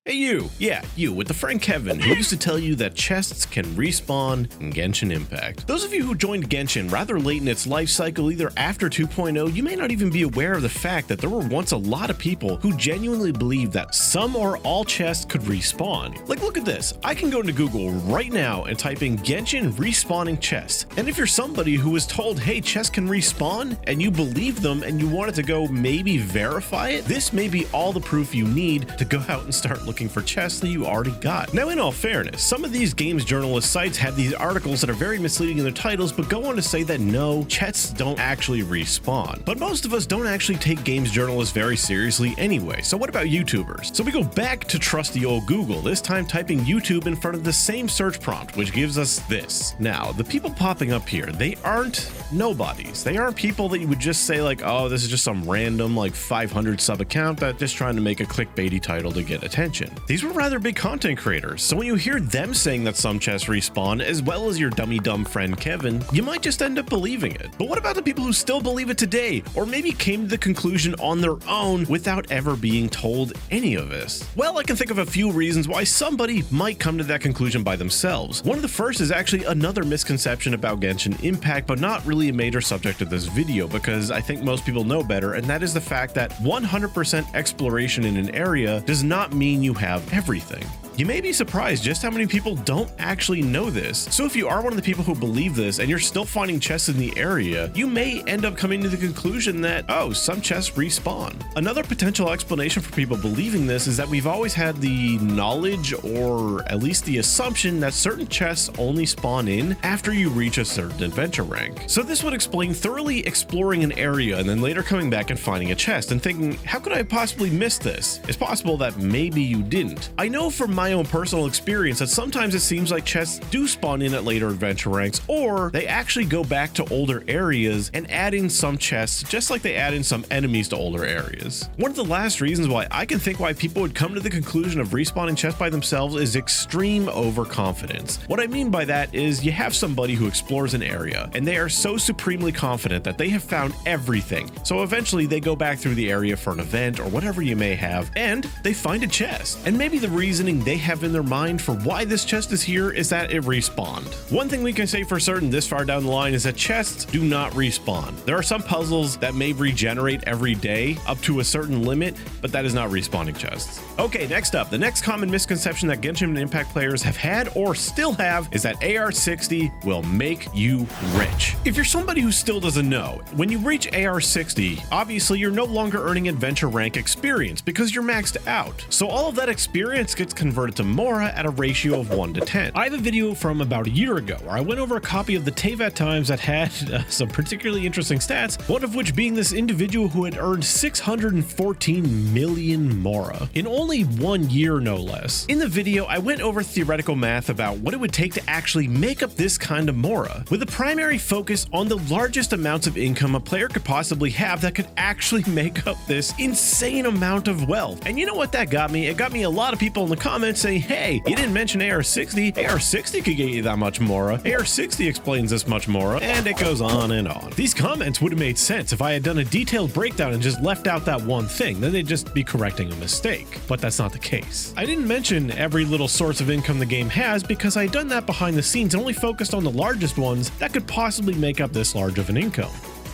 Hey you, yeah, you with the friend Kevin who used to tell you that chests can respawn in Genshin Impact. Those of you who joined Genshin rather late in its life cycle, either after 2.0, you may not even be aware of the fact that there were once a lot of people who genuinely believed that some or all chests could respawn. Like, look at this, I can go into Google right now and type in Genshin respawning chests, and if you're somebody who was told, hey, chests can respawn, and you believe them and you wanted to go maybe verify it, this may be all the proof you need to go out and start looking for chests that you already got. Now, in all fairness, some of these games journalist sites have these articles that are very misleading in their titles, but go on to say that no, chests don't actually respawn. But most of us don't actually take games journalists very seriously anyway, so what about YouTubers? So we go back to trusty old Google, this time typing YouTube in front of the same search prompt, which gives us this. Now, the people popping up here, they aren't nobodies. They aren't people that you would just say like, oh, this is just some random like 500 sub account that's just trying to make a clickbaity title to get attention. These were rather big content creators, so when you hear them saying that some chests respawn, as well as your dummy dumb friend Kevin, you might just end up believing it. But what about the people who still believe it today, or maybe came to the conclusion on their own without ever being told any of this? Well, I can think of a few reasons why somebody might come to that conclusion by themselves. One of the first is actually another misconception about Genshin Impact, but not really a major subject of this video, because I think most people know better, and that is the fact that 100% exploration in an area does not mean you have everything. You may be surprised just how many people don't actually know this. So if you are one of the people who believe this and you're still finding chests in the area, you may end up coming to the conclusion that, oh, some chests respawn. Another potential explanation for people believing this is that we've always had the knowledge, or at least the assumption, that certain chests only spawn in after you reach a certain adventure rank. So this would explain thoroughly exploring an area and then later coming back and finding a chest and thinking, how could I have possibly missed this? It's possible that maybe you didn't. I know from my own personal experience that sometimes it seems like chests do spawn in at later adventure ranks, or they actually go back to older areas and add in some chests just like they add in some enemies to older areas. One of the last reasons why I can think why people would come to the conclusion of respawning chests by themselves is extreme overconfidence. What I mean by that is you have somebody who explores an area and they are so supremely confident that they have found everything, so eventually they go back through the area for an event or whatever you may have, and they find a chest, and maybe the reasoning they have in their mind for why this chest is here is that it respawned. One thing we can say for certain this far down the line is that chests do not respawn. There are some puzzles that may regenerate every day up to a certain limit, but that is not respawning chests. Okay, next up, the next common misconception that Genshin Impact players have had or still have is that AR60 will make you rich. If you're somebody who still doesn't know, when you reach AR60, obviously you're no longer earning adventure rank experience because you're maxed out. So all of that experience gets converted to Mora at a ratio of 1 to 10. I have a video from about a year ago where I went over a copy of the Tevat Times that had some particularly interesting stats, one of which being this individual who had earned 614 million Mora in only 1 year, no less. In the video, I went over theoretical math about what it would take to actually make up this kind of Mora, with a primary focus on the largest amounts of income a player could possibly have that could actually make up this insane amount of wealth. And you know what that got me? It got me a lot of people in the comments saying, hey, you didn't mention AR60. AR60 could get you that much Mora. AR60 explains this much Mora, and it goes on and on. These comments would have made sense if I had done a detailed breakdown and just left out that one thing, then they'd just be correcting a mistake. But that's not the case. I didn't mention every little source of income the game has because I had done that behind the scenes and only focused on the largest ones that could possibly make up this large of an income.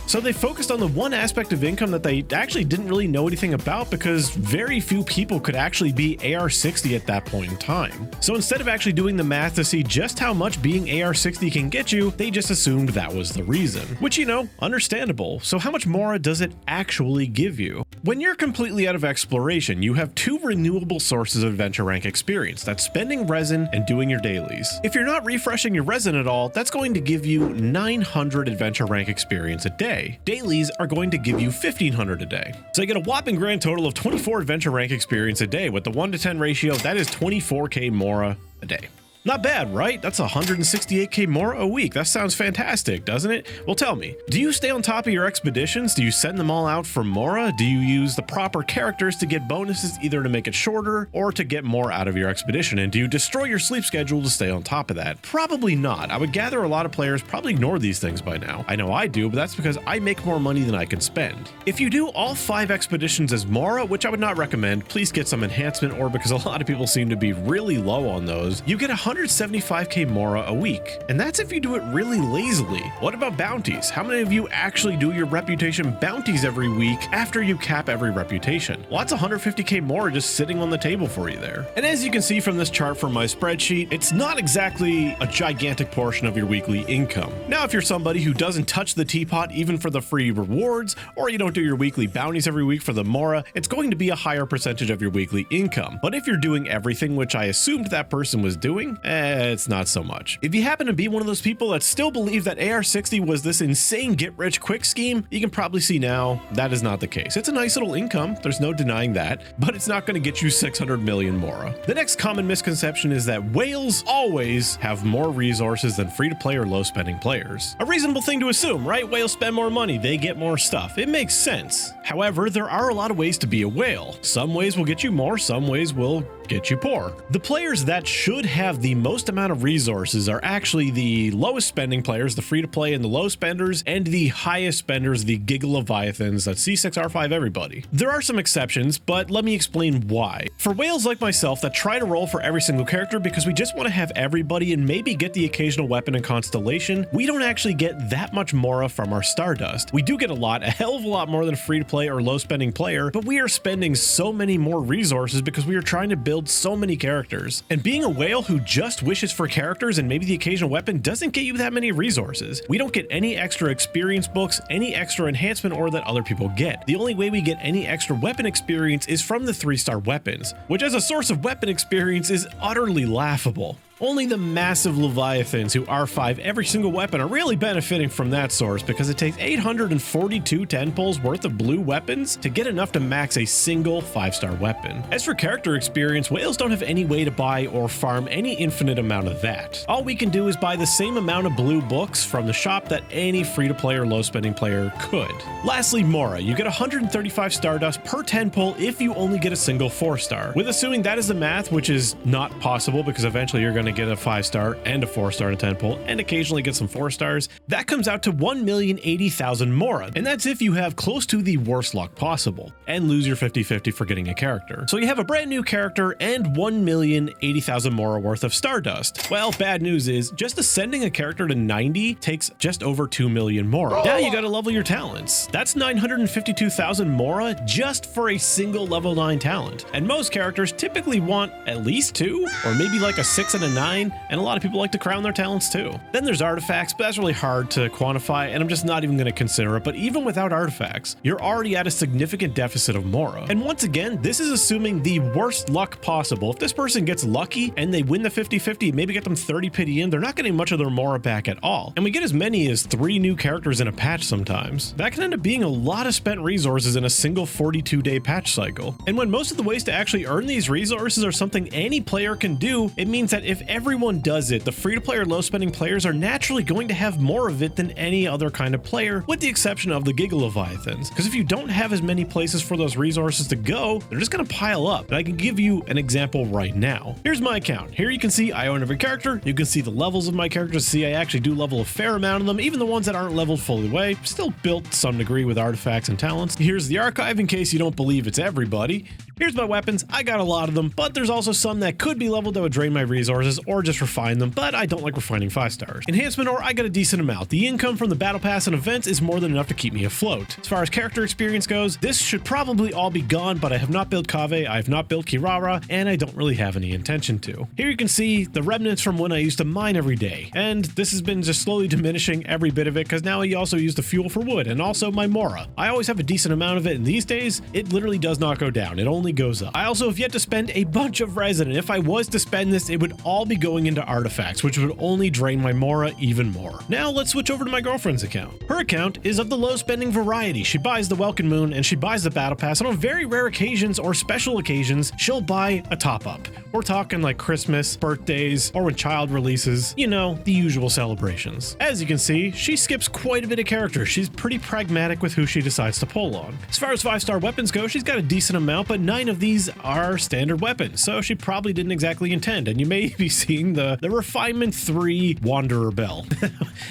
So they focused on the one aspect of income that they actually didn't really know anything about because very few people could actually be AR60 at that point in time. So instead of actually doing the math to see just how much being AR60 can get you, they just assumed that was the reason. Which, you know, understandable. So how much Mora does it actually give you? When you're completely out of exploration, you have two renewable sources of adventure rank experience. That's spending resin and doing your dailies. If you're not refreshing your resin at all, that's going to give you 900 adventure rank experience a day. Dailies are going to give you 1500 a day. So you get a whopping grand total of 24 adventure rank experience a day. With the 1 to 10 ratio, that is 24k Mora a day. Not bad, right? That's 168k Mora a week. That sounds fantastic, doesn't it? Well, tell me, do you stay on top of your expeditions? Do you send them all out for Mora? Do you use the proper characters to get bonuses, either to make it shorter or to get more out of your expedition? And do you destroy your sleep schedule to stay on top of that? Probably not. I would gather a lot of players probably ignore these things by now. I know I do, but that's because I make more money than I can spend. If you do all 5 expeditions as Mora, which I would not recommend, please get some enhancement ore because a lot of people seem to be really low on those. You get 175k Mora a week, and that's if you do it really lazily. What about bounties? How many of you actually do your reputation bounties every week after you cap every reputation? Well, that's 150k Mora just sitting on the table for you there. And as you can see from this chart from my spreadsheet, it's not exactly a gigantic portion of your weekly income. Now, if you're somebody who doesn't touch the teapot even for the free rewards, or you don't do your weekly bounties every week for the Mora, it's going to be a higher percentage of your weekly income. But if you're doing everything, which I assumed that person was doing, it's not so much. If you happen to be one of those people that still believe that AR60 was this insane get-rich-quick scheme, you can probably see now that is not the case. It's a nice little income, there's no denying that, but it's not going to get you 600 million Mora. The next common misconception is that whales always have more resources than free-to-play or low-spending players. A reasonable thing to assume, right? Whales spend more money, they get more stuff. It makes sense. However, there are a lot of ways to be a whale. Some ways will get you more, some ways will get you poor. The players that should have the most amount of resources are actually the lowest spending players, the free-to-play and the low spenders, and the highest spenders, the Gigaleviathans, that C6R5 everybody. There are some exceptions, but let me explain why. For whales like myself that try to roll for every single character because we just want to have everybody and maybe get the occasional weapon and constellation, we don't actually get that much Mora from our Stardust. We do get a hell of a lot more than a free-to-play or low-spending player, but we are spending so many more resources because we are trying to build so many characters. And being a whale who just wishes for characters and maybe the occasional weapon doesn't get you that many resources. We don't get any extra experience books, any extra enhancement ore that other people get. The only way we get any extra weapon experience is from the 3-star weapons, which as a source of weapon experience is utterly laughable. Only the massive Leviathans who R5 every single weapon are really benefiting from that source because it takes 842 10 pulls worth of blue weapons to get enough to max a single 5-star weapon. As for character experience, whales don't have any way to buy or farm any infinite amount of that. All we can do is buy the same amount of blue books from the shop that any free-to-play or low-spending player could. Lastly, Mora. You get 135 Stardust per 10 pull if you only get a single 4-star. With assuming that is the math, which is not possible because eventually you're going to get a 5-star and a 4-star and a 10 pull and occasionally get some 4-stars, that comes out to 1,080,000 Mora, and that's if you have close to the worst luck possible and lose your 50-50 for getting a character. So you have a brand new character and 1,080,000 Mora worth of Stardust. Well, bad news is just ascending a character to 90 takes just over 2 million Mora. Now you gotta level your talents. That's 952,000 Mora just for a single level 9 talent, and most characters typically want at least 2 or maybe like a 6 and a 9, and a lot of people like to crown their talents too. Then there's artifacts, but that's really hard to quantify, and I'm just not even going to consider it. But even without artifacts, you're already at a significant deficit of Mora. And once again, this is assuming the worst luck possible. If this person gets lucky and they win the 50-50, maybe get them 30 pity in, they're not getting much of their Mora back at all. And we get as many as 3 new characters in a patch sometimes. That can end up being a lot of spent resources in a single 42-day patch cycle. And when most of the ways to actually earn these resources are something any player can do, it means that if everyone does it, the free-to-play or low-spending players are naturally going to have more of it than any other kind of player, with the exception of the Gigaleviathans. Because if you don't have as many places for those resources to go, they're just going to pile up. And I can give you an example right now. Here's my account. Here you can see I own every character. You can see the levels of my characters. See, I actually do level a fair amount of them, even the ones that aren't leveled fully away. Still built to some degree with artifacts and talents. Here's the archive in case you don't believe it's everybody. Here's my weapons. I got a lot of them, but there's also some that could be leveled that would drain my resources or just refine them, but I don't like refining 5-stars. Enhancement ore, I got a decent amount. The income from the battle pass and events is more than enough to keep me afloat. As far as character experience goes, this should probably all be gone, but I have not built Kaveh, I have not built Kirara, and I don't really have any intention to. Here you can see the remnants from when I used to mine every day, and this has been just slowly diminishing every bit of it because now I also use the fuel for wood and also my Mora. I always have a decent amount of it, and these days it literally does not go down, it only goes up. I also have yet to spend a bunch of resin, and if I was to spend this, it would all be going into artifacts, which would only drain my Mora even more. Now let's switch over to my girlfriend's account. Her account is of the low spending variety. She buys the Welkin Moon and she buys the battle pass, and on very rare occasions or special occasions she'll buy a top up, We're talking like Christmas, birthdays, or when child releases, you know, the usual celebrations. As you can see, she skips quite a bit of character. She's pretty pragmatic with who she decides to pull on. As far as 5-star weapons go, she's got a decent amount, but 9 of these are standard weapons, so she probably didn't exactly intend, and you may be seeing the Refinement 3 Wanderer Bell.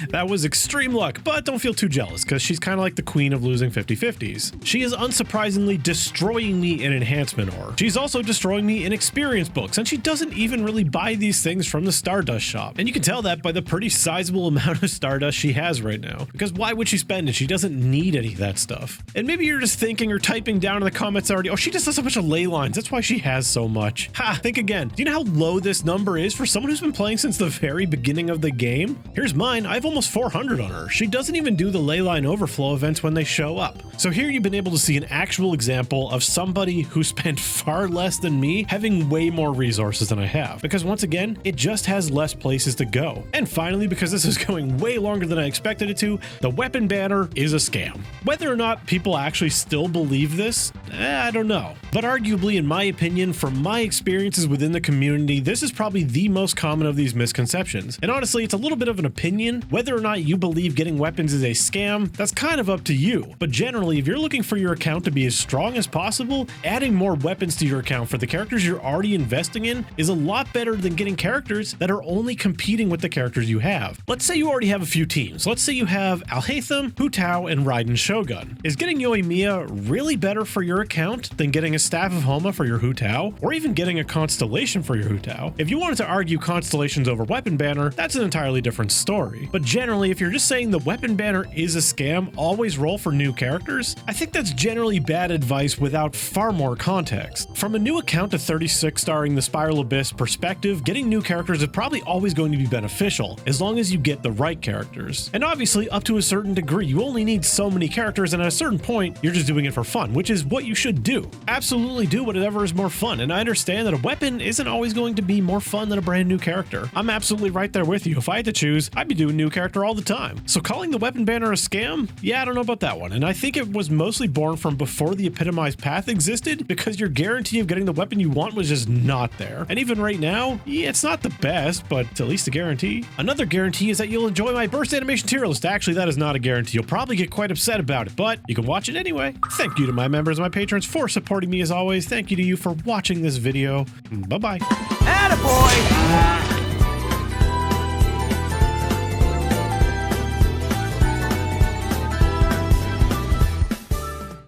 That was extreme luck, but don't feel too jealous, because she's kind of like the queen of losing 50-50s. She is unsurprisingly destroying me in enhancement ore. She's also destroying me in experience books, and she doesn't even really buy these things from the Stardust shop. And you can tell that by the pretty sizable amount of Stardust she has right now, because why would she spend it? She doesn't need any of that stuff. And maybe you're just thinking or typing down in the comments already, oh, she just does a bunch of ley lines, that's why she has so much. Ha, think again. Do you know how low this number is for someone who's been playing since the very beginning of the game? Here's mine, I have almost 400 on her. She doesn't even do the ley line overflow events when they show up. So here you've been able to see an actual example of somebody who spent far less than me having way more resources than I have, because once again, it just has less places to go. And finally, because this is going way longer than I expected it to, the weapon banner is a scam. Whether or not people actually still believe this, I don't know. But arguably, in my opinion, from my experiences within the community, this is probably the most common of these misconceptions. And honestly, it's a little bit of an opinion. Whether or not you believe getting weapons is a scam, that's kind of up to you. But generally, if you're looking for your account to be as strong as possible, adding more weapons to your account for the characters you're already investing in is a lot better than getting characters that are only competing with the characters you have. Let's say you already have a few teams. Let's say you have Alhaitham, Hu Tao, and Raiden Shogun. Is getting Yoimiya really better for your account than getting a Staff of Homa for your Hu Tao, or even getting a Constellation for your Hu Tao? If you wanted to argue Constellations over weapon banner, that's an entirely different story. But generally, if you're just saying the weapon banner is a scam, always roll for new characters, I think that's generally bad advice without far more context. From a new account to 36 starring the Spiral Abyss perspective, getting new characters is probably always going to be beneficial, as long as you get the right characters. And obviously, up to a certain degree, you only need so many characters, and at a certain point, you're just doing it for fun, which is what you should do. Absolutely do whatever is more fun, and I understand that a weapon isn't always going to be more fun than a brand new character. I'm absolutely right there with you. If I had to choose, I'd be doing new character all the time. So calling the weapon banner a scam? Yeah, I don't know about that one, and I think it was mostly born from before the epitomized path existed, because your guarantee of getting the weapon you want was just not there. And even right now, yeah, it's not the best, but at least a guarantee. Another guarantee is that you'll enjoy my burst animation tier list. Actually, that is not a guarantee. You'll probably get quite upset about it, but you can watch it anyway. Thank you to my members and my patrons for supporting me as always. Thank you to you for watching this video. Bye-bye. Attaboy!